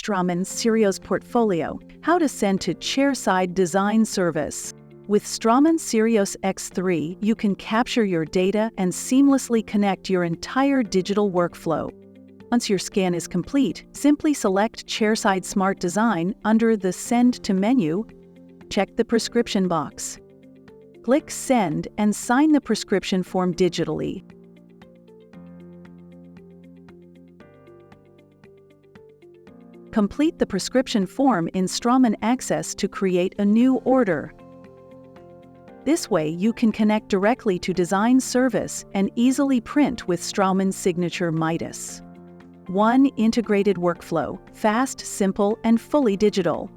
Straumann SIRIOS portfolio, how to send to Chairside Design Service. With Straumann SIRIOS X3, you can capture your data and seamlessly connect your entire digital workflow. Once your scan is complete, simply select Chairside Smart Design under the Send to menu. Check the prescription box. Click Send and sign the prescription form digitally. Complete the prescription form in Straumann Access to create a new order. This way, you can connect directly to Design Service and easily print with Straumann Signature Midas. One integrated workflow, fast, simple, and fully digital.